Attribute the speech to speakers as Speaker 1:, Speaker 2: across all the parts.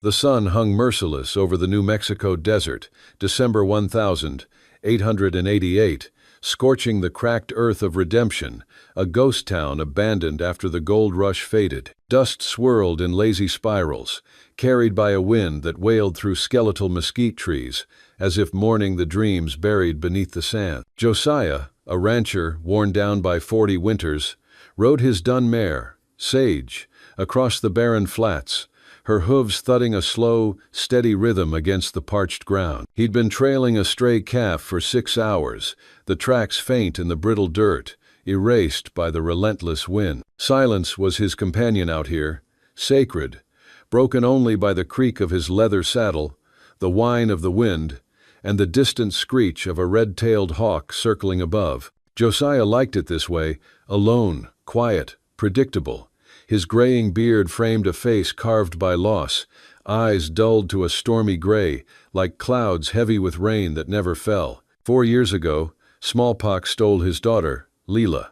Speaker 1: The sun hung merciless over the New Mexico desert, December 1888, scorching the cracked earth of Redemption, a ghost town abandoned after the gold rush faded. Dust swirled in lazy spirals, carried by a wind that wailed through skeletal mesquite trees, as if mourning the dreams buried beneath the sand. Josiah, a rancher worn down by 40 winters, rode his dun mare, Sage, across the barren flats, her hooves thudding a slow, steady rhythm against the parched ground. He'd been trailing a stray calf for 6 hours, the tracks faint in the brittle dirt, erased by the relentless wind. Silence was his companion out here, sacred, broken only by the creak of his leather saddle, the whine of the wind, and the distant screech of a red-tailed hawk circling above. Josiah liked it this way, alone, quiet, predictable. His graying beard framed a face carved by loss, eyes dulled to a stormy gray, like clouds heavy with rain that never fell. 4 years ago, smallpox stole his daughter, Leela,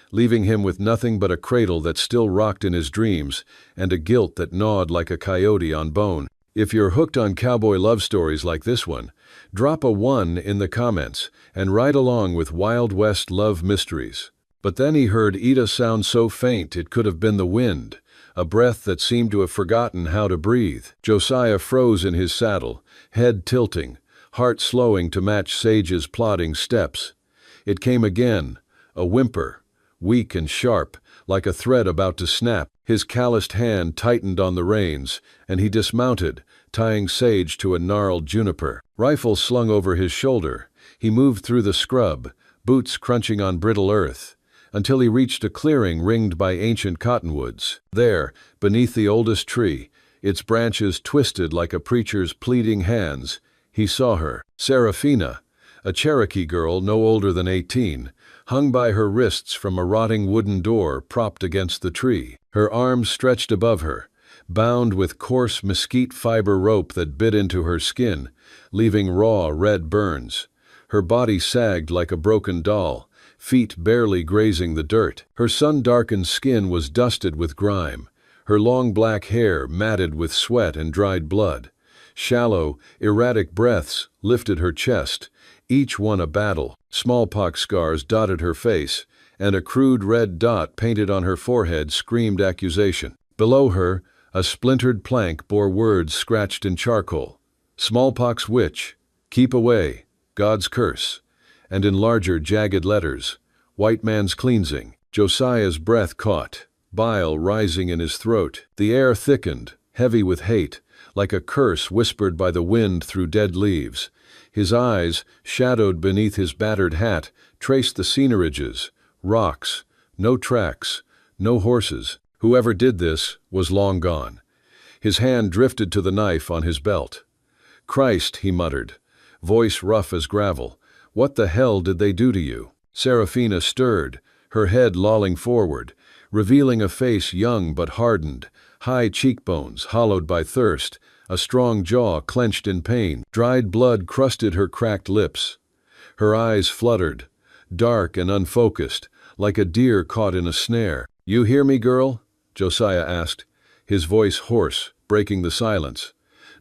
Speaker 1: leaving him with nothing but a cradle that still rocked in his dreams and a guilt that gnawed like a coyote on bone. If you're hooked on cowboy love stories like this one, drop a 1 in the comments and ride along with Wild West love mysteries. But then he heard Ida sound so faint it could have been the wind, a breath that seemed to have forgotten how to breathe. Josiah froze in his saddle, head tilting, heart slowing to match Sage's plodding steps. It came again, a whimper, weak and sharp, like a thread about to snap. His calloused hand tightened on the reins, and he dismounted, tying Sage to a gnarled juniper. Rifle slung over his shoulder, he moved through the scrub, boots crunching on brittle earth, until he reached a clearing ringed by ancient cottonwoods. There, beneath the oldest tree, its branches twisted like a preacher's pleading hands, he saw her. Serafina, a Cherokee girl no older than 18, hung by her wrists from a rotting wooden door propped against the tree. Her arms stretched above her, bound with coarse mesquite fiber rope that bit into her skin, leaving raw red burns. Her body sagged like a broken doll, feet barely grazing the dirt. Her sun-darkened skin was dusted with grime, her long black hair matted with sweat and dried blood. Shallow, erratic breaths lifted her chest, each one a battle. Smallpox scars dotted her face, and a crude red dot painted on her forehead screamed accusation. Below her, a splintered plank bore words scratched in charcoal. Smallpox witch, keep away, God's curse. And in larger, jagged letters, white man's cleansing. Josiah's breath caught, bile rising in his throat. The air thickened, heavy with hate, like a curse whispered by the wind through dead leaves. His eyes, shadowed beneath his battered hat, traced the scenerages, rocks, no tracks, no horses. Whoever did this was long gone. His hand drifted to the knife on his belt. Christ, he muttered, voice rough as gravel. What the hell did they do to you? Serafina stirred, her head lolling forward, revealing a face young but hardened, high cheekbones hollowed by thirst, a strong jaw clenched in pain. Dried blood crusted her cracked lips. Her eyes fluttered, dark and unfocused, like a deer caught in a snare. You hear me, girl? Josiah asked, his voice hoarse, breaking the silence.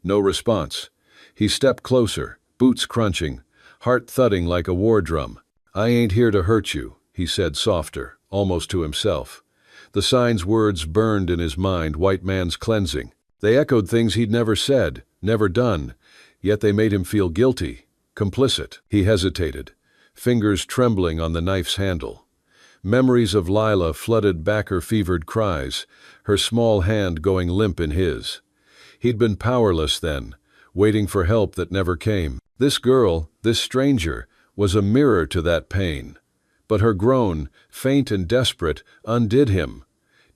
Speaker 1: No response. He stepped closer, boots crunching, heart thudding like a war drum. I ain't here to hurt you, he said softer, almost to himself. The sign's words burned in his mind, white man's cleansing. They echoed things he'd never said, never done, yet they made him feel guilty, complicit. He hesitated, fingers trembling on the knife's handle. Memories of Lila flooded back her fevered cries, her small hand going limp in his. He'd been powerless then, waiting for help that never came. This girl, this stranger, was a mirror to that pain. But her groan, faint and desperate, undid him.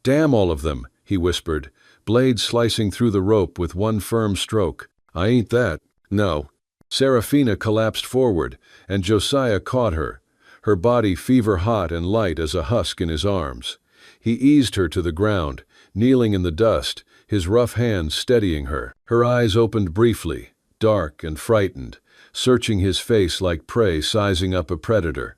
Speaker 1: Damn all of them, he whispered, blade slicing through the rope with one firm stroke. I ain't that. No. Serafina collapsed forward, and Josiah caught her, her body fever-hot and light as a husk in his arms. He eased her to the ground, kneeling in the dust, his rough hands steadying her. Her eyes opened briefly, dark and frightened, searching his face like prey sizing up a predator.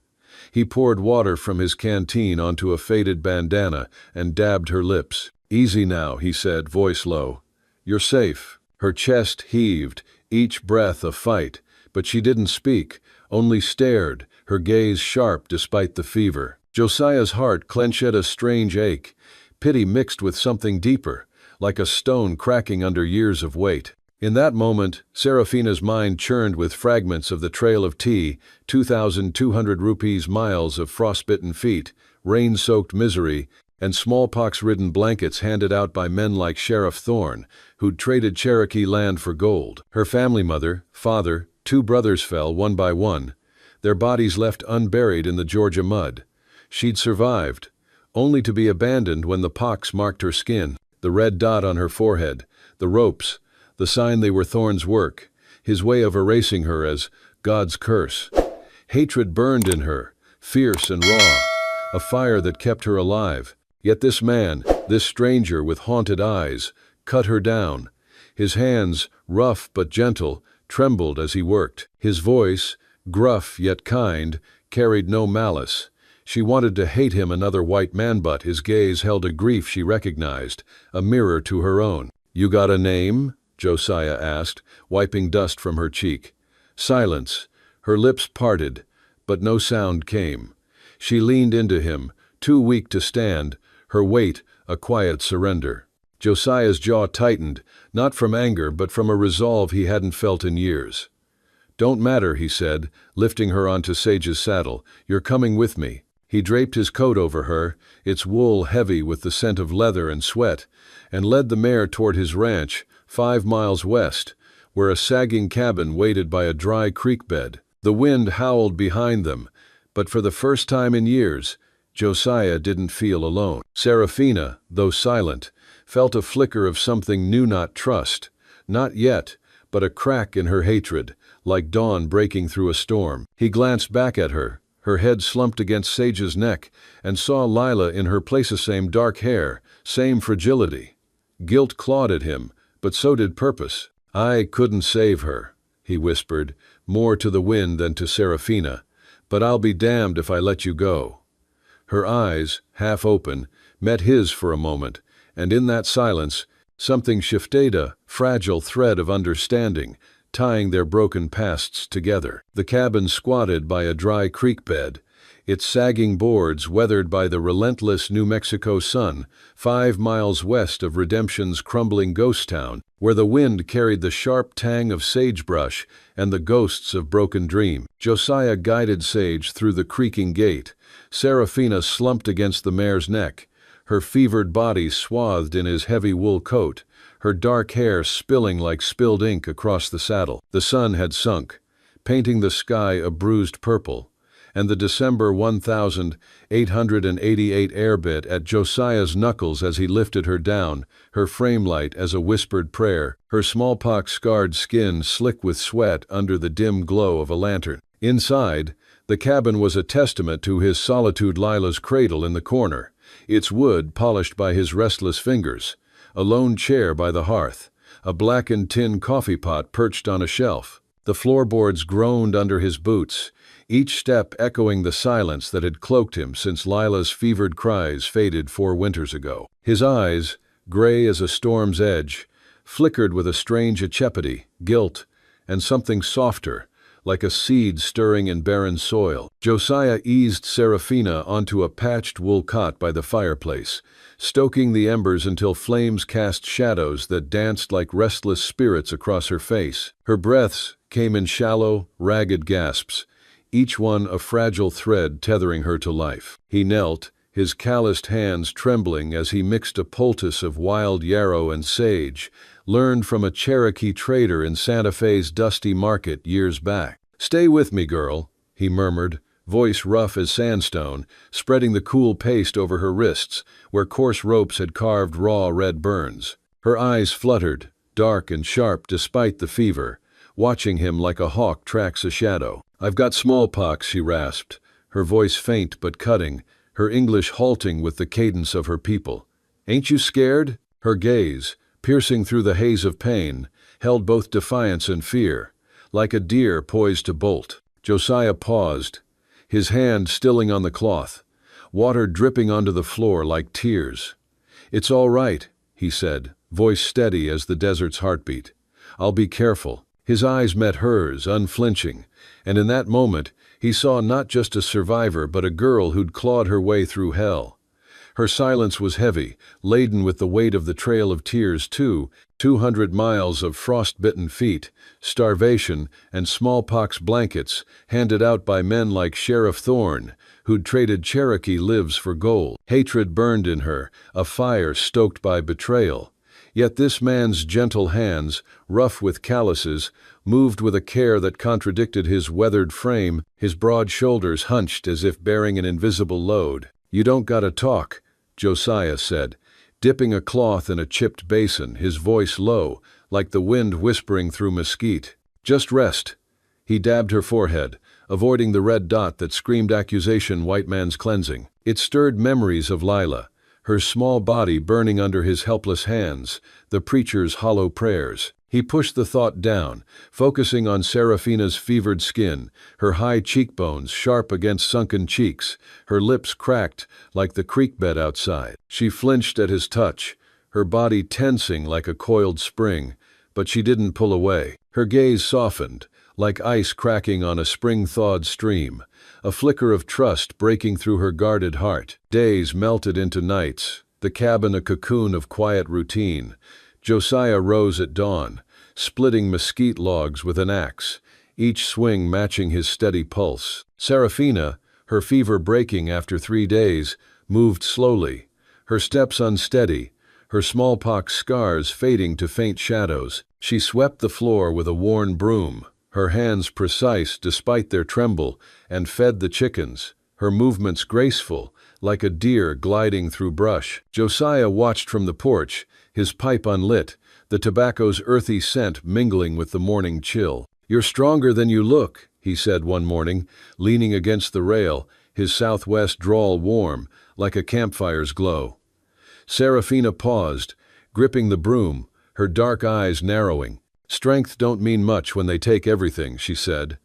Speaker 1: He poured water from his canteen onto a faded bandana and dabbed her lips. Easy now, he said, voice low. You're safe. Her chest heaved, each breath a fight, but she didn't speak, only stared, her gaze sharp despite the fever. Josiah's heart clenched at a strange ache, pity mixed with something deeper, like a stone cracking under years of weight. In that moment, Serafina's mind churned with fragments of the Trail of Tea, 2,200 rupees miles of frostbitten feet, rain-soaked misery, and smallpox-ridden blankets handed out by men like Sheriff Thorne, who'd traded Cherokee land for gold. Her family mother, father, 2 brothers fell one by one, their bodies left unburied in the Georgia mud. She'd survived, only to be abandoned when the pox marked her skin, the red dot on her forehead, the ropes, the sign they were Thorne's work, his way of erasing her as God's curse. Hatred burned in her, fierce and raw, a fire that kept her alive. Yet this man, this stranger with haunted eyes, cut her down. His hands, rough but gentle, trembled as he worked. His voice, gruff yet kind, carried no malice. She wanted to hate him another white man, but his gaze held a grief she recognized, a mirror to her own. "You got a name?" Josiah asked, wiping dust from her cheek. Silence. Her lips parted, but no sound came. She leaned into him, too weak to stand, her weight a quiet surrender. Josiah's jaw tightened, not from anger but from a resolve he hadn't felt in years. "Don't matter," he said, lifting her onto Sage's saddle. "You're coming with me." He draped his coat over her, its wool heavy with the scent of leather and sweat, and led the mare toward his ranch, 5 miles west, where a sagging cabin waited by a dry creek bed. The wind howled behind them, but for the first time in years, Josiah didn't feel alone. Serafina, though silent, felt a flicker of something new, not trust, not yet, but a crack in her hatred, like dawn breaking through a storm. He glanced back at her, her head slumped against Sage's neck, and saw Lila in her place, the same dark hair, same fragility. Guilt clawed at him, but so did purpose. "I couldn't save her," he whispered, more to the wind than to Serafina, "but I'll be damned if I let you go." Her eyes, half open, met his for a moment, and in that silence, something shifted, a fragile thread of understanding, tying their broken pasts together. The cabin squatted by a dry creek bed, its sagging boards weathered by the relentless New Mexico sun, 5 miles west of Redemption's crumbling ghost town, where the wind carried the sharp tang of sagebrush and the ghosts of broken dream. Josiah guided Sage through the creaking gate. Serafina slumped against the mare's neck, her fevered body swathed in his heavy wool coat, her dark hair spilling like spilled ink across the saddle. The sun had sunk, painting the sky a bruised purple, and the December 1888 air bit at Josiah's knuckles as he lifted her down, her frame light as a whispered prayer, her smallpox-scarred skin slick with sweat under the dim glow of a lantern. Inside, the cabin was a testament to his solitude. Lila's cradle in the corner, its wood polished by his restless fingers, a lone chair by the hearth, a blackened tin coffee pot perched on a shelf. The floorboards groaned under his boots, each step echoing the silence that had cloaked him since Lila's fevered cries faded 4 winters ago. His eyes, gray as a storm's edge, flickered with a strange achepity, guilt, and something softer, like a seed stirring in barren soil. Josiah eased Serafina onto a patched wool cot by the fireplace, stoking the embers until flames cast shadows that danced like restless spirits across her face. Her breaths came in shallow, ragged gasps, each one a fragile thread tethering her to life. He knelt, his calloused hands trembling as he mixed a poultice of wild yarrow and sage, learned from a Cherokee trader in Santa Fe's dusty market years back. "Stay with me, girl," he murmured, voice rough as sandstone, spreading the cool paste over her wrists, where coarse ropes had carved raw red burns. Her eyes fluttered, dark and sharp despite the fever, watching him like a hawk tracks a shadow. "I've got smallpox," she rasped, her voice faint but cutting, her English halting with the cadence of her people. "Ain't you scared?" Her gaze, piercing through the haze of pain, held both defiance and fear, like a deer poised to bolt. Josiah paused, his hand stilling on the cloth, water dripping onto the floor like tears. "It's all right," he said, voice steady as the desert's heartbeat. I'll be careful." His eyes met hers, unflinching, and in that moment, he saw not just a survivor but a girl who'd clawed her way through hell. Her silence was heavy, laden with the weight of the Trail of Tears too, 200 miles of frost-bitten feet, starvation, and smallpox blankets handed out by men like Sheriff Thorne, who'd traded Cherokee lives for gold. Hatred burned in her, a fire stoked by betrayal. Yet this man's gentle hands, rough with calluses, moved with a care that contradicted his weathered frame, his broad shoulders hunched as if bearing an invisible load. "You don't gotta talk," Josiah said, dipping a cloth in a chipped basin, his voice low, like the wind whispering through mesquite. "Just rest." He dabbed her forehead, avoiding the red dot that screamed accusation, white man's cleansing. It stirred memories of Lila, her small body burning under his helpless hands, the preacher's hollow prayers. He pushed the thought down, focusing on Serafina's fevered skin, her high cheekbones sharp against sunken cheeks, her lips cracked like the creek bed outside. She flinched at his touch, her body tensing like a coiled spring, but she didn't pull away. Her gaze softened, like ice cracking on a spring-thawed stream, a flicker of trust breaking through her guarded heart. Days melted into nights, the cabin a cocoon of quiet routine. Josiah rose at dawn, splitting mesquite logs with an axe, each swing matching his steady pulse. Serafina, her fever breaking after 3 days, moved slowly, her steps unsteady, her smallpox scars fading to faint shadows. She swept the floor with a worn broom, her hands precise despite their tremble, and fed the chickens, her movements graceful, like a deer gliding through brush. Josiah watched from the porch, his pipe unlit, the tobacco's earthy scent mingling with the morning chill. "You're stronger than you look," he said one morning, leaning against the rail, his southwest drawl warm, like a campfire's glow. Serafina paused, gripping the broom, her dark eyes narrowing. "Strength don't mean much when they take everything," she said,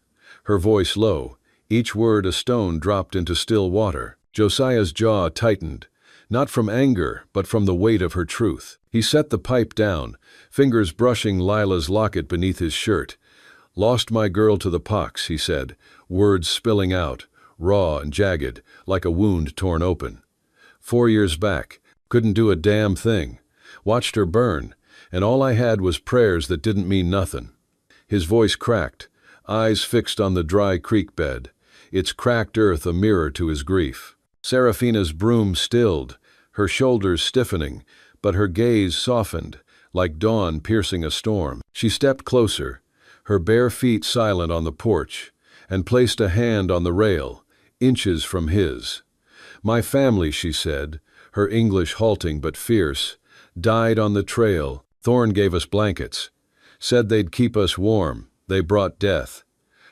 Speaker 1: her voice low, each word a stone dropped into still water. Josiah's jaw tightened, not from anger, but from the weight of her truth. He set the pipe down, fingers brushing Lila's locket beneath his shirt. "Lost my girl to the pox," he said, words spilling out, raw and jagged, like a wound torn open. 4 years back, couldn't do a damn thing. Watched her burn, and all I had was prayers that didn't mean nothing." His voice cracked, eyes fixed on the dry creek bed, its cracked earth a mirror to his grief. Serafina's broom stilled, her shoulders stiffening, but her gaze softened, like dawn piercing a storm. She stepped closer, her bare feet silent on the porch, and placed a hand on the rail, inches from his. "My family," she said, her English halting but fierce, "died on the trail. Thorne gave us blankets. Said they'd keep us warm. They brought death."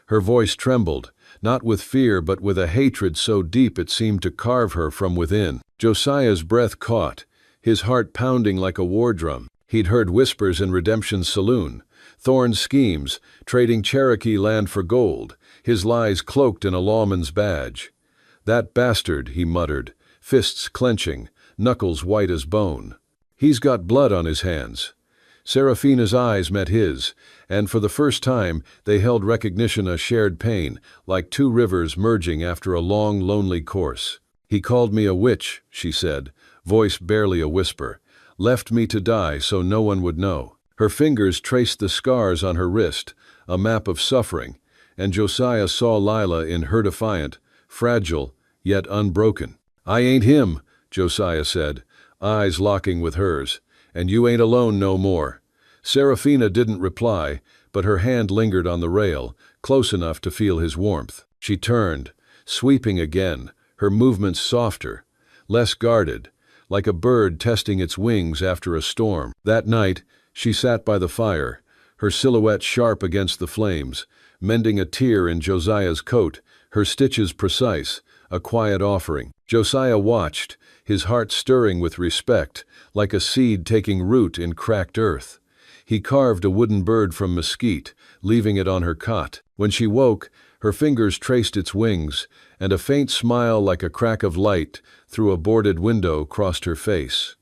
Speaker 1: Her voice trembled, not with fear but with a hatred so deep it seemed to carve her from within. Josiah's breath caught, his heart pounding like a war drum. He'd heard whispers in Redemption's saloon, Thorne's schemes, trading Cherokee land for gold, his lies cloaked in a lawman's badge. "That bastard," he muttered, fists clenching, knuckles white as bone. "He's got blood on his hands." Serafina's eyes met his, and for the first time they held recognition, a shared pain, like two rivers merging after a long, lonely course. "He called me a witch," she said, voice barely a whisper. "Left me to die so no one would know." Her fingers traced the scars on her wrist, a map of suffering, and Josiah saw Lila in her defiant, fragile, yet unbroken. "I ain't him," Josiah said, eyes locking with hers. "And you ain't alone no more." Serafina didn't reply, but her hand lingered on the rail, close enough to feel his warmth. She turned, sweeping again, her movements softer, less guarded, like a bird testing its wings after a storm. That night, she sat by the fire, her silhouette sharp against the flames, mending a tear in Josiah's coat, her stitches precise, a quiet offering. Josiah watched, his heart stirring with respect, like a seed taking root in cracked earth. He carved a wooden bird from mesquite, leaving it on her cot. When she woke, her fingers traced its wings, and a faint smile like a crack of light through a boarded window crossed her face.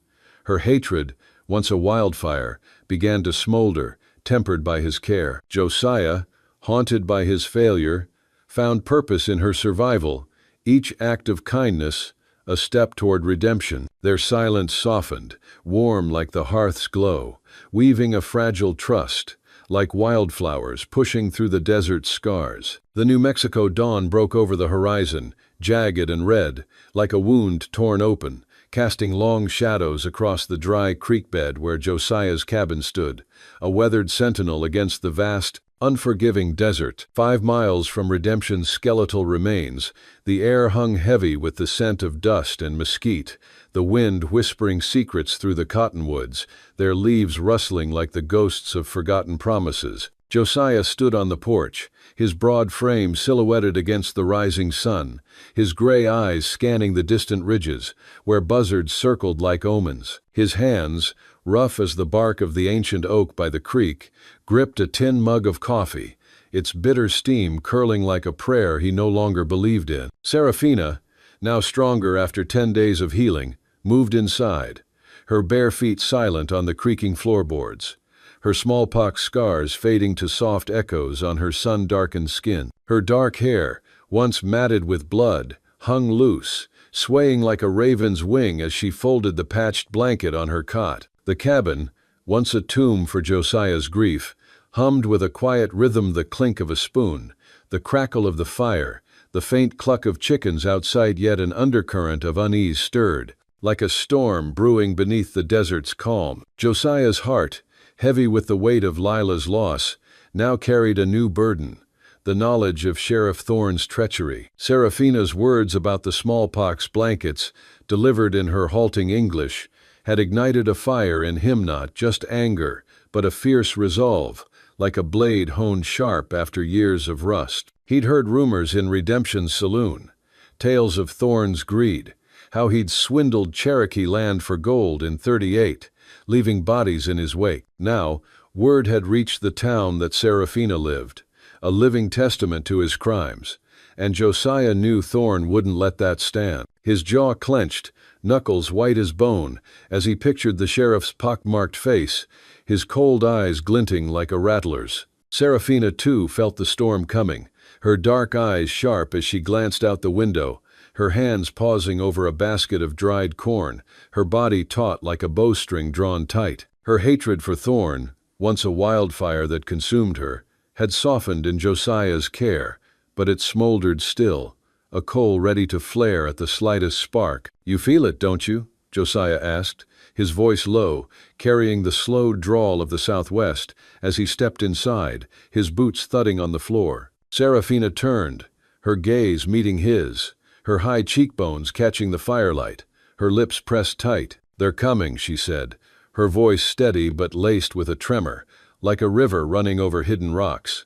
Speaker 1: Her hatred, once a wildfire, began to smolder, tempered by his care. Josiah, haunted by his failure, found purpose in her survival, each act of kindness a step toward redemption. Their silence softened, warm like the hearth's glow, weaving a fragile trust, like wildflowers pushing through the desert's scars. The New Mexico dawn broke over the horizon, jagged and red, like a wound torn open, casting long shadows across the dry creek bed where Josiah's cabin stood, a weathered sentinel against the vast, unforgiving desert. 5 miles from Redemption's skeletal remains, the air hung heavy with the scent of dust and mesquite, the wind whispering secrets through the cottonwoods, their leaves rustling like the ghosts of forgotten promises. Josiah stood on the porch, his broad frame silhouetted against the rising sun, his gray eyes scanning the distant ridges, where buzzards circled like omens. His hands, rough as the bark of the ancient oak by the creek, gripped a tin mug of coffee, its bitter steam curling like a prayer he no longer believed in. Serafina, now stronger after 10 days of healing, moved inside, her bare feet silent on the creaking floorboards, her smallpox scars fading to soft echoes on her sun-darkened skin. Her dark hair, once matted with blood, hung loose, swaying like a raven's wing as she folded the patched blanket on her cot. The cabin, once a tomb for Josiah's grief, hummed with a quiet rhythm, the clink of a spoon, the crackle of the fire, the faint cluck of chickens outside. Yet an undercurrent of unease stirred, like a storm brewing beneath the desert's calm. Josiah's heart, heavy with the weight of Lila's loss, now carried a new burden, the knowledge of Sheriff Thorne's treachery. Serafina's words about the smallpox blankets, delivered in her halting English, had ignited a fire in him, not just anger, but a fierce resolve, like a blade honed sharp after years of rust. He'd heard rumors in Redemption's saloon, tales of Thorne's greed, how he'd swindled Cherokee land for gold in '38, leaving bodies in his wake. Now, word had reached the town that Serafina lived, a living testament to his crimes, and Josiah knew Thorne wouldn't let that stand. His jaw clenched, knuckles white as bone, as he pictured the sheriff's pockmarked face, his cold eyes glinting like a rattler's. Serafina, too, felt the storm coming, her dark eyes sharp as she glanced out the window, her hands pausing over a basket of dried corn, her body taut like a bowstring drawn tight. Her hatred for Thorne, once a wildfire that consumed her, had softened in Josiah's care, but it smoldered still, a coal ready to flare at the slightest spark. "You feel it, don't you?" Josiah asked, his voice low, carrying the slow drawl of the Southwest, as he stepped inside, his boots thudding on the floor. Serafina turned, her gaze meeting his, her high cheekbones catching the firelight, her lips pressed tight. "They're coming," she said, her voice steady but laced with a tremor, like a river running over hidden rocks.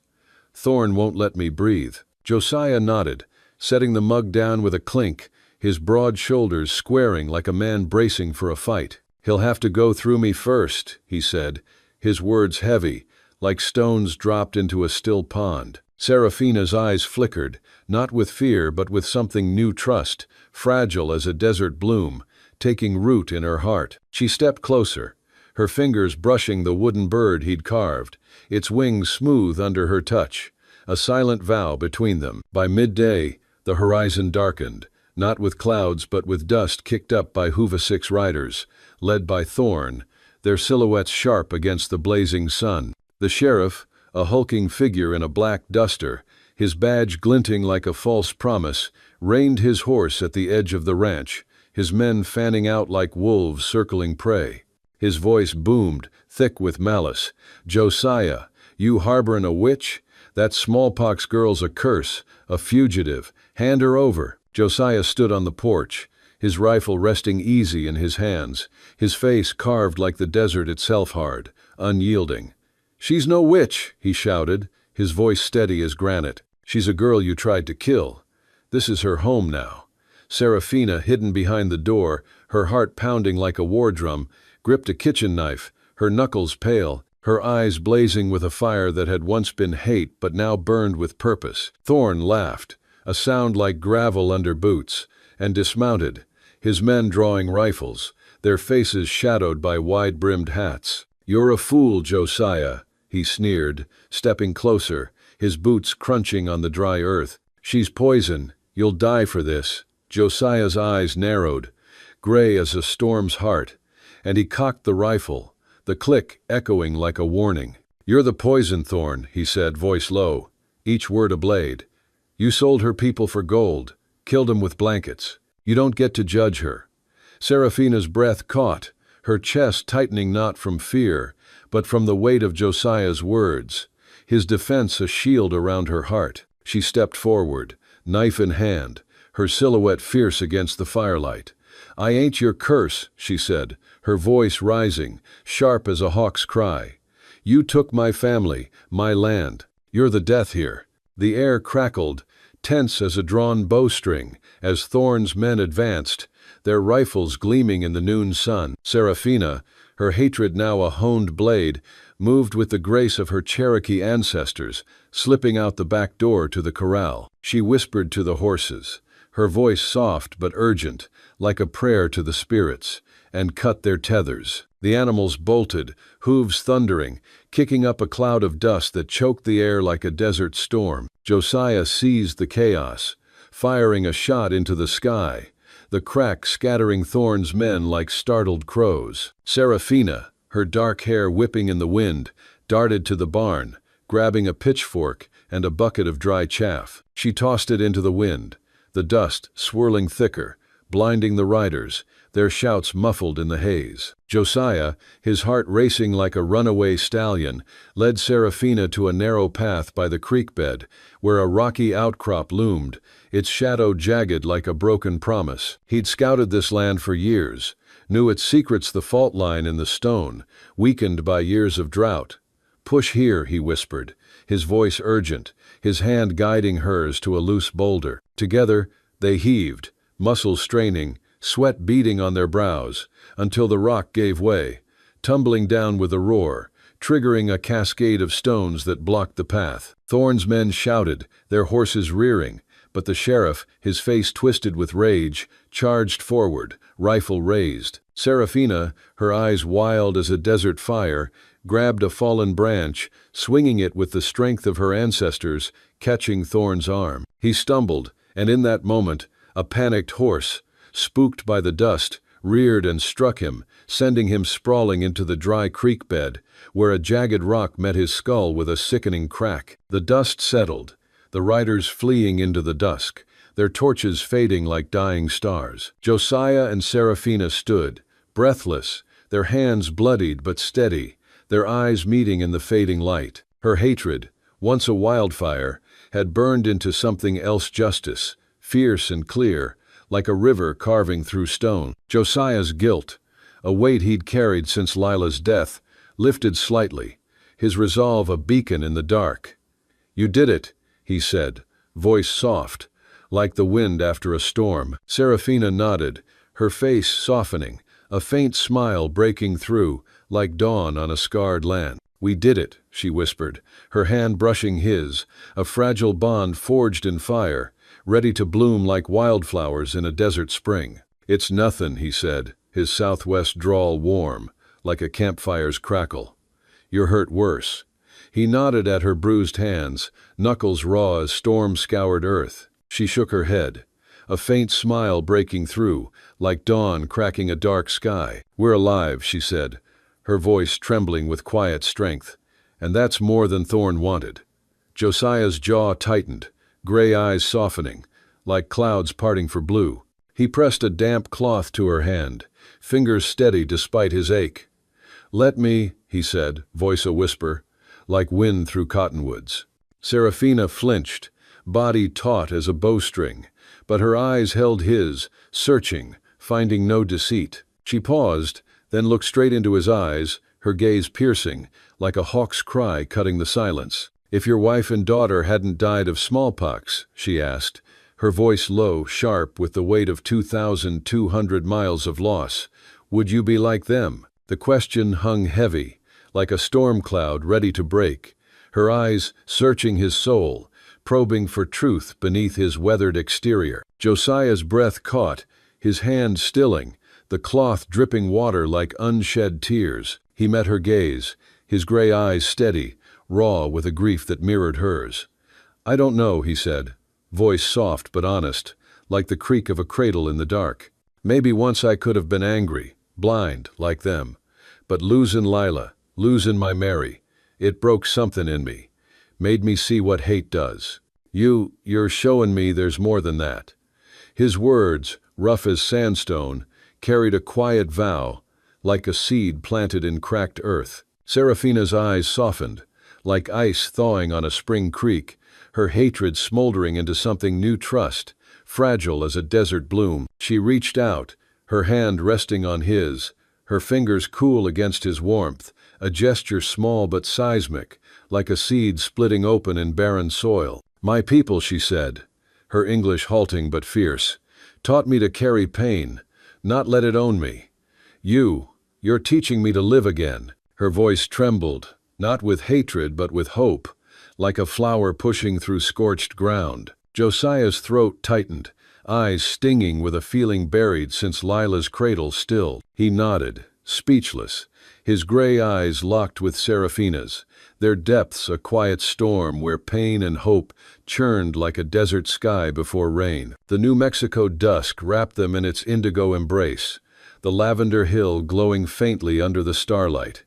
Speaker 1: "Thorne won't let me breathe." Josiah nodded, setting the mug down with a clink, his broad shoulders squaring like a man bracing for a fight. "He'll have to go through me first," he said, his words heavy, like stones dropped into a still pond. Serafina's eyes flickered, not with fear but with something new, trust, fragile as a desert bloom, taking root in her heart. She stepped closer, her fingers brushing the wooden bird he'd carved, its wings smooth under her touch, a silent vow between them. By midday, the horizon darkened, not with clouds but with dust kicked up by Hoover-6 riders, led by Thorne, their silhouettes sharp against the blazing sun. The sheriff, a hulking figure in a black duster, his badge glinting like a false promise, reined his horse at the edge of the ranch, his men fanning out like wolves circling prey. His voice boomed, thick with malice. "Josiah, you harboring a witch? That smallpox girl's a curse, a fugitive. Hand her over." Josiah stood on the porch, his rifle resting easy in his hands, his face carved like the desert itself, hard, unyielding. "She's no witch," he shouted, his voice steady as granite. "She's a girl you tried to kill. This is her home now." Serafina, hidden behind the door, her heart pounding like a war drum, gripped a kitchen knife, her knuckles pale, her eyes blazing with a fire that had once been hate but now burned with purpose. Thorne laughed, a sound like gravel under boots, and dismounted, his men drawing rifles, their faces shadowed by wide-brimmed hats. "You're a fool, Josiah," he sneered, stepping closer, his boots crunching on the dry earth. "She's poison. You'll die for this." Josiah's eyes narrowed, gray as a storm's heart, and he cocked the rifle, the click echoing like a warning. "You're the poison thorn," he said, voice low, each word a blade. "You sold her people for gold, killed 'em with blankets. You don't get to judge her." Serafina's breath caught, her chest tightening not from fear, but from the weight of Josiah's words, his defense a shield around her heart. She stepped forward, knife in hand, her silhouette fierce against the firelight. "I ain't your curse," she said, her voice rising, sharp as a hawk's cry. "You took my family, my land. You're the death here." The air crackled, tense as a drawn bowstring, as Thorne's men advanced, their rifles gleaming in the noon sun. Serafina, her hatred now a honed blade, moved with the grace of her Cherokee ancestors, slipping out the back door to the corral. She whispered to the horses, her voice soft but urgent, like a prayer to the spirits, and cut their tethers. The animals bolted, hooves thundering, kicking up a cloud of dust that choked the air like a desert storm. Josiah seized the chaos, firing a shot into the sky, the crack scattering Thorne's men like startled crows. Serafina, her dark hair whipping in the wind, darted to the barn, grabbing a pitchfork and a bucket of dry chaff. She tossed it into the wind, the dust swirling thicker, blinding the riders, their shouts muffled in the haze. Josiah, his heart racing like a runaway stallion, led Serafina to a narrow path by the creek bed, where a rocky outcrop loomed, its shadow jagged like a broken promise. He'd scouted this land for years, knew its secrets, the fault line in the stone, weakened by years of drought. "Push here," he whispered, his voice urgent, his hand guiding hers to a loose boulder. Together, they heaved, muscles straining, sweat beading on their brows, until the rock gave way, tumbling down with a roar, triggering a cascade of stones that blocked the path. Thorne's men shouted, their horses rearing, but the sheriff, his face twisted with rage, charged forward, rifle raised. Serafina, her eyes wild as a desert fire, grabbed a fallen branch, swinging it with the strength of her ancestors, catching Thorne's arm. He stumbled, and in that moment, a panicked horse, spooked by the dust, reared and struck him, sending him sprawling into the dry creek bed, where a jagged rock met his skull with a sickening crack. The dust settled, the riders fleeing into the dusk, their torches fading like dying stars. Josiah and Serafina stood, breathless, their hands bloodied but steady, their eyes meeting in the fading light. Her hatred, once a wildfire, had burned into something else, justice, fierce and clear, like a river carving through stone. Josiah's guilt, a weight he'd carried since Lila's death, lifted slightly, his resolve a beacon in the dark. "You did it," he said, voice soft, like the wind after a storm. Serafina nodded, her face softening, a faint smile breaking through, like dawn on a scarred land. "We did it," she whispered, her hand brushing his, a fragile bond forged in fire, ready to bloom like wildflowers in a desert spring. "It's nothin'," he said, his southwest drawl warm, like a campfire's crackle. "You're hurt worse." He nodded at her bruised hands, knuckles raw as storm-scoured earth. She shook her head, a faint smile breaking through, like dawn cracking a dark sky. "We're alive," she said, her voice trembling with quiet strength. "And that's more than Thorne wanted." Josiah's jaw tightened, gray eyes softening, like clouds parting for blue. He pressed a damp cloth to her hand, fingers steady despite his ache. "Let me," he said, voice a whisper, like wind through cottonwoods. Serafina flinched, body taut as a bowstring, but her eyes held his, searching, finding no deceit. She paused, then looked straight into his eyes, her gaze piercing, like a hawk's cry cutting the silence. "If your wife and daughter hadn't died of smallpox," she asked, her voice low, sharp with the weight of 2,200 miles of loss, "would you be like them?" The question hung heavy, like a storm cloud ready to break, her eyes searching his soul, probing for truth beneath his weathered exterior. Josiah's breath caught, his hand stilling, the cloth dripping water like unshed tears. He met her gaze, his gray eyes steady, raw with a grief that mirrored hers. "I don't know," he said, voice soft but honest, like the creak of a cradle in the dark. "Maybe once I could have been angry, blind, like them. But losin' Lila, losin' my Mary, it broke something in me, made me see what hate does. You're showin' me there's more than that." His words, rough as sandstone, carried a quiet vow, like a seed planted in cracked earth. Serafina's eyes softened, like ice thawing on a spring creek, her hatred smoldering into something new trust, fragile as a desert bloom. She reached out, her hand resting on his, her fingers cool against his warmth, a gesture small but seismic, like a seed splitting open in barren soil. "My people," she said, her English halting but fierce, "taught me to carry pain, not let it own me. You're teaching me to live again." Her voice trembled, not with hatred but with hope, like a flower pushing through scorched ground. Josiah's throat tightened, eyes stinging with a feeling buried since Lila's cradle stilled. He nodded, speechless, his gray eyes locked with Serafina's, their depths a quiet storm where pain and hope churned like a desert sky before rain. The New Mexico dusk wrapped them in its indigo embrace, the lavender hill glowing faintly under the starlight,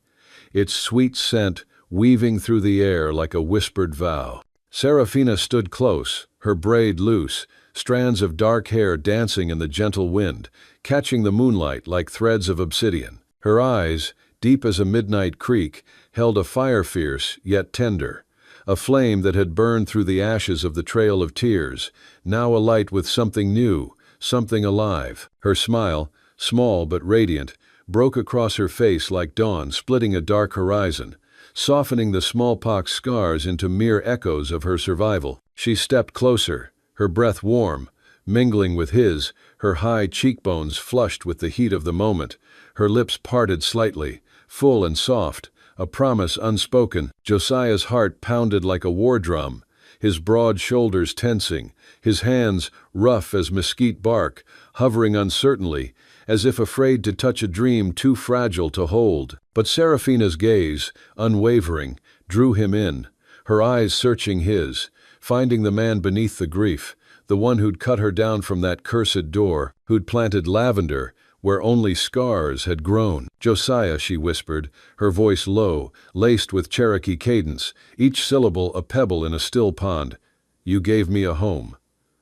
Speaker 1: its sweet scent weaving through the air like a whispered vow. Serafina stood close, her braid loose, strands of dark hair dancing in the gentle wind, catching the moonlight like threads of obsidian. Her eyes, deep as a midnight creek, held a fire fierce yet tender, a flame that had burned through the ashes of the Trail of Tears, now alight with something new, something alive. Her smile, small but radiant, broke across her face like dawn splitting a dark horizon, softening the smallpox scars into mere echoes of her survival. She stepped closer, her breath warm, mingling with his, her high cheekbones flushed with the heat of the moment, her lips parted slightly, full and soft, a promise unspoken. Josiah's heart pounded like a war drum, his broad shoulders tensing, his hands, rough as mesquite bark, hovering uncertainly, as if afraid to touch a dream too fragile to hold. But Serafina's gaze, unwavering, drew him in, her eyes searching his, finding the man beneath the grief, the one who'd cut her down from that cursed door, who'd planted lavender where only scars had grown. "Josiah," she whispered, her voice low, laced with Cherokee cadence, each syllable a pebble in a still pond. "You gave me a home."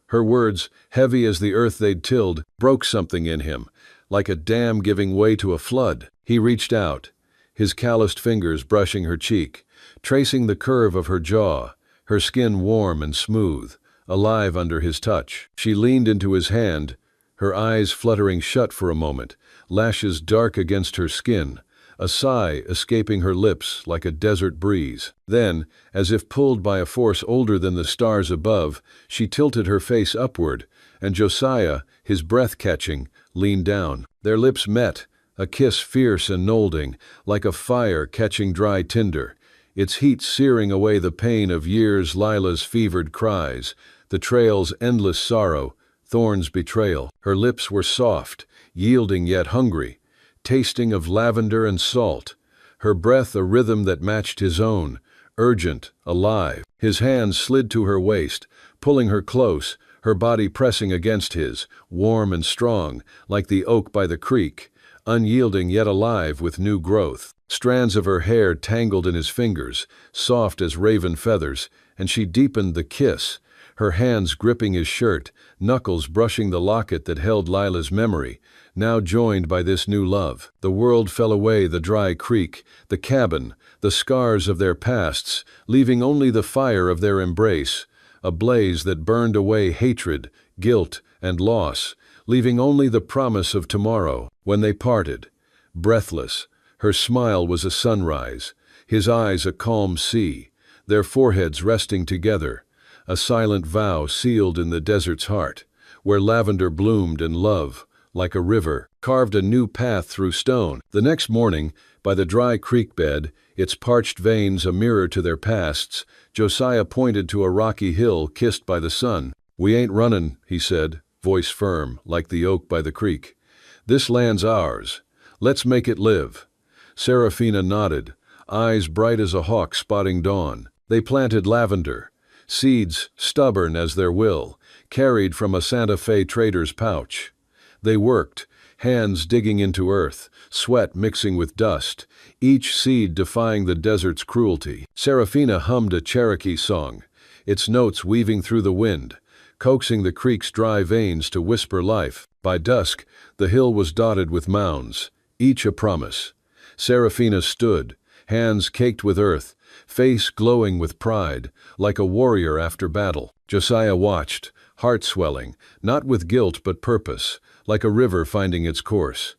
Speaker 1: Her words, heavy as the earth they'd tilled, broke something in him, like a dam giving way to a flood. He reached out, his calloused fingers brushing her cheek, tracing the curve of her jaw, her skin warm and smooth, alive under his touch. She leaned into his hand, her eyes fluttering shut for a moment, lashes dark against her skin, a sigh escaping her lips like a desert breeze. Then, as if pulled by a force older than the stars above, she tilted her face upward, and Josiah, his breath catching, leaned down. Their lips met, a kiss fierce and molding, like a fire catching dry tinder, its heat searing away the pain of years, Lila's fevered cries, the trail's endless sorrow, Thorn's betrayal. Her lips were soft, yielding yet hungry, tasting of lavender and salt, her breath a rhythm that matched his own, urgent, alive. His hands slid to her waist, pulling her close, her body pressing against his, warm and strong, like the oak by the creek, unyielding yet alive with new growth. Strands of her hair tangled in his fingers, soft as raven feathers, and she deepened the kiss, her hands gripping his shirt, knuckles brushing the locket that held Lila's memory, now joined by this new love. The world fell away, the dry creek, the cabin, the scars of their pasts, leaving only the fire of their embrace, a blaze that burned away hatred, guilt, and loss, leaving only the promise of tomorrow. When they parted, breathless, her smile was a sunrise, his eyes a calm sea, their foreheads resting together, a silent vow sealed in the desert's heart, where lavender bloomed and love, like a river, carved a new path through stone. The next morning, by the dry creek bed, its parched veins a mirror to their pasts, Josiah pointed to a rocky hill kissed by the sun. "We ain't runnin'," he said, voice firm, like the oak by the creek. "This land's ours. Let's make it live." Serafina nodded, eyes bright as a hawk spotting dawn. They planted lavender, seeds stubborn as their will, carried from a Santa Fe trader's pouch. They worked, hands digging into earth, sweat mixing with dust, each seed defying the desert's cruelty. Serafina hummed a Cherokee song, its notes weaving through the wind, coaxing the creek's dry veins to whisper life. By dusk, the hill was dotted with mounds, each a promise. Serafina stood, hands caked with earth, face glowing with pride, like a warrior after battle. Josiah watched, heart swelling, not with guilt but purpose, like a river finding its course.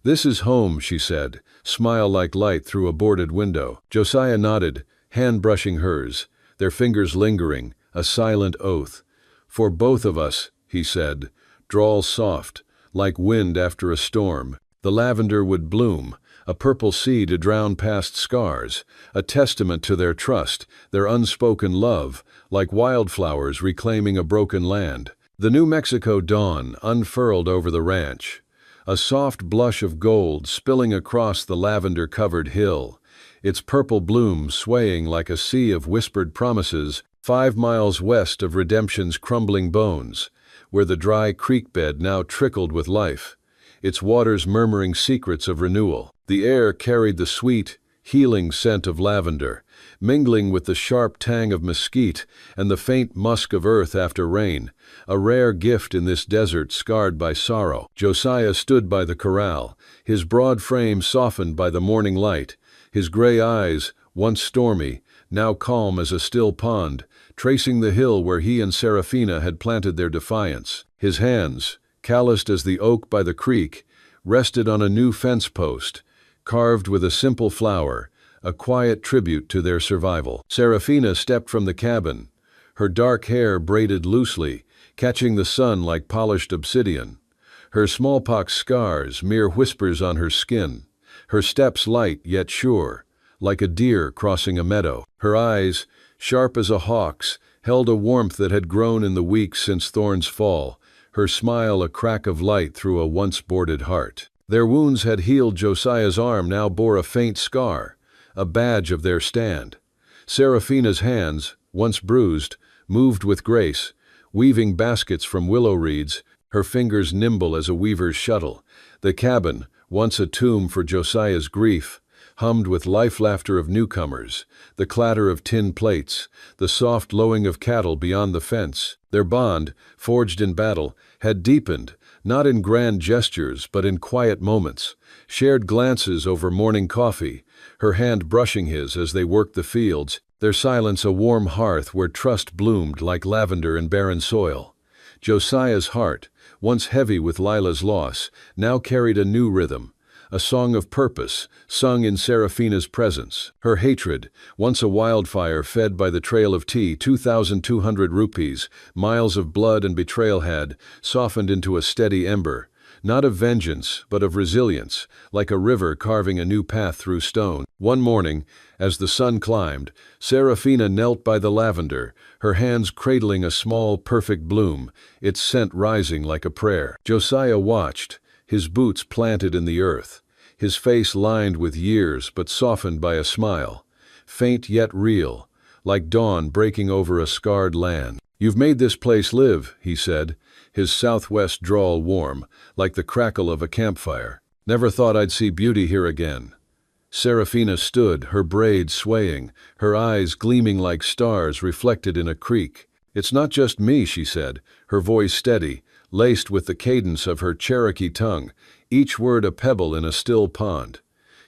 Speaker 1: "This is home," she said, smile like light through a boarded window. Josiah nodded, hand brushing hers, their fingers lingering, a silent oath. "For both of us," he said, drawl soft, like wind after a storm. The lavender would bloom, a purple sea to drown past scars, a testament to their trust, their unspoken love, like wildflowers reclaiming a broken land. The New Mexico dawn unfurled over the ranch, a soft blush of gold spilling across the lavender-covered hill, its purple bloom swaying like a sea of whispered promises 5 miles west of Redemption's crumbling bones, where the dry creek bed now trickled with life, its waters murmuring secrets of renewal. The air carried the sweet, healing scent of lavender, mingling with the sharp tang of mesquite and the faint musk of earth after rain, a rare gift in this desert scarred by sorrow. Josiah stood by the corral, his broad frame softened by the morning light, his gray eyes, once stormy, now calm as a still pond, tracing the hill where he and Serafina had planted their defiance. His hands, calloused as the oak by the creek, rested on a new fence post, carved with a simple flower, a quiet tribute to their survival. Serafina stepped from the cabin, her dark hair braided loosely, catching the sun like polished obsidian, her smallpox scars mere whispers on her skin, her steps light yet sure, like a deer crossing a meadow. Her eyes, sharp as a hawk's, held a warmth that had grown in the weeks since Thorn's fall, her smile a crack of light through a once boarded heart. Their wounds had healed. Josiah's arm now bore a faint scar, a badge of their stand. Serafina's hands, once bruised, moved with grace, weaving baskets from willow reeds, her fingers nimble as a weaver's shuttle. The cabin, once a tomb for Josiah's grief, hummed with life-laughter of newcomers, the clatter of tin plates, the soft lowing of cattle beyond the fence. Their bond, forged in battle, had deepened, not in grand gestures but in quiet moments, shared glances over morning coffee, her hand brushing his as they worked the fields, their silence a warm hearth where trust bloomed like lavender in barren soil. Josiah's heart, once heavy with Lila's loss, now carried a new rhythm, a song of purpose, sung in Serafina's presence. Her hatred, once a wildfire fed by the trail of tea, 2,200 rupees, miles of blood and betrayal had softened into a steady ember, not of vengeance, but of resilience, like a river carving a new path through stone. One morning, as the sun climbed, Serafina knelt by the lavender, her hands cradling a small, perfect bloom, its scent rising like a prayer. Josiah watched, his boots planted in the earth, his face lined with years but softened by a smile, faint yet real, like dawn breaking over a scarred land. "You've made this place live," he said, his southwest drawl warm, like the crackle of a campfire. "Never thought I'd see beauty here again." Serafina stood, her braids swaying, her eyes gleaming like stars reflected in a creek. "It's not just me," she said, her voice steady, laced with the cadence of her Cherokee tongue, each word a pebble in a still pond.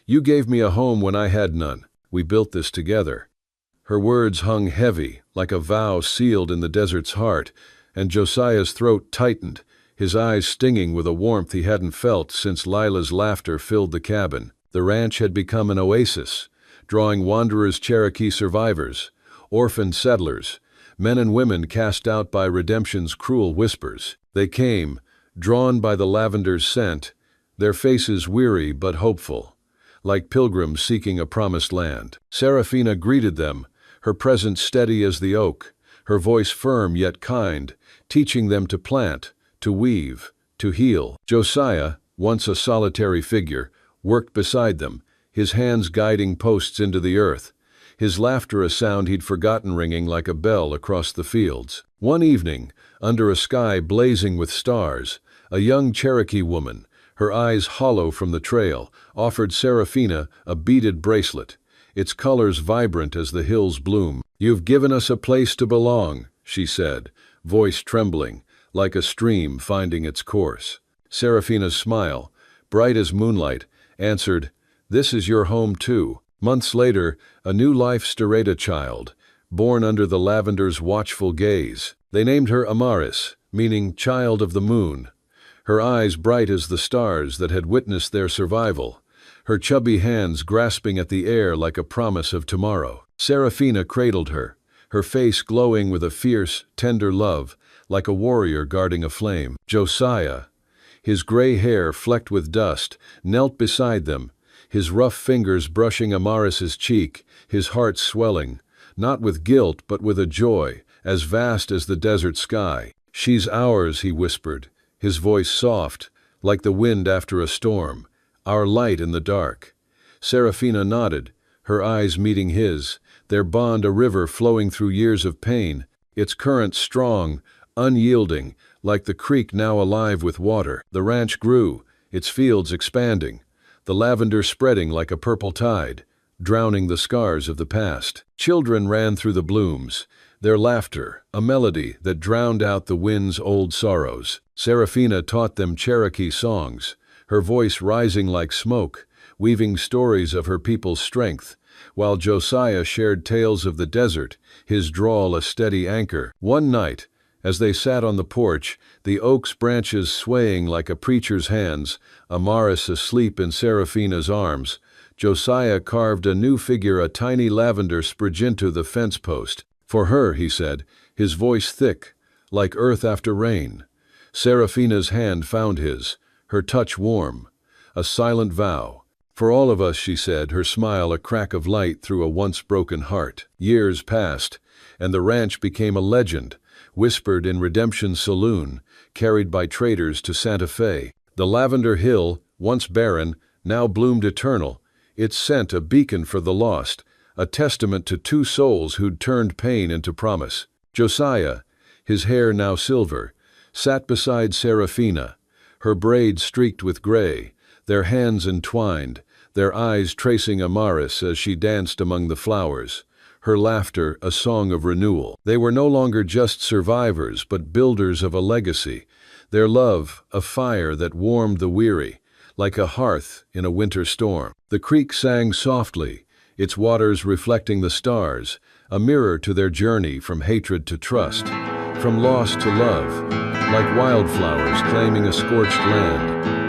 Speaker 1: "You gave me a home when I had none. We built this together." Her words hung heavy, like a vow sealed in the desert's heart, and Josiah's throat tightened, his eyes stinging with a warmth he hadn't felt since Lila's laughter filled the cabin. The ranch had become an oasis, drawing wanderers, Cherokee survivors, orphaned settlers, men and women cast out by Redemption's cruel whispers. They came, drawn by the lavender's scent, their faces weary but hopeful, like pilgrims seeking a promised land. Serafina greeted them, her presence steady as the oak, her voice firm yet kind, teaching them to plant, to weave, to heal. Josiah, once a solitary figure, worked beside them, his hands guiding posts into the earth, his laughter a sound he'd forgotten ringing like a bell across the fields. One evening, under a sky blazing with stars, a young Cherokee woman, her eyes hollow from the trail, offered Serafina a beaded bracelet, its colors vibrant as the hills bloom. "You've given us a place to belong," she said, voice trembling, like a stream finding its course. Serafina's smile, bright as moonlight, answered, "This is your home too." Months later, a new life stirred a child, born under the lavender's watchful gaze. They named her Immerse, meaning child of the moon. Her eyes bright as the stars that had witnessed their survival, her chubby hands grasping at the air like a promise of tomorrow. Serafina cradled her, her face glowing with a fierce, tender love, like a warrior guarding a flame. Josiah, his gray hair flecked with dust, knelt beside them, his rough fingers brushing Immerse's cheek, his heart swelling, not with guilt but with a joy as vast as the desert sky. "She's ours," he whispered, his voice soft, like the wind after a storm, "our light in the dark." Serafina nodded, her eyes meeting his, their bond a river flowing through years of pain, its current strong, unyielding, like the creek now alive with water. The ranch grew, its fields expanding, the lavender spreading like a purple tide, drowning the scars of the past. Children ran through the blooms, their laughter, a melody that drowned out the wind's old sorrows. Serafina taught them Cherokee songs, her voice rising like smoke, weaving stories of her people's strength, while Josiah shared tales of the desert, his drawl a steady anchor. One night, as they sat on the porch, the oak's branches swaying like a preacher's hands, Immerse asleep in Serafina's arms, Josiah carved a new figure, a tiny lavender sprig into the fence post. "For her," he said, his voice thick, like earth after rain. Serafina's hand found his, her touch warm, a silent vow. "For all of us," she said, her smile a crack of light through a once broken heart. Years passed, and the ranch became a legend, whispered in Redemption's saloon, carried by traders to Santa Fe. The lavender hill, once barren, now bloomed eternal, its scent a beacon for the lost, a testament to two souls who'd turned pain into promise. Josiah, his hair now silver, sat beside Serafina, her braids streaked with gray, their hands entwined, their eyes tracing Immerse as she danced among the flowers, her laughter a song of renewal. They were no longer just survivors but builders of a legacy, their love a fire that warmed the weary, like a hearth in a winter storm. The creek sang softly, its waters reflecting the stars, a mirror to their journey from hatred to trust, from loss to love, like wildflowers claiming a scorched land.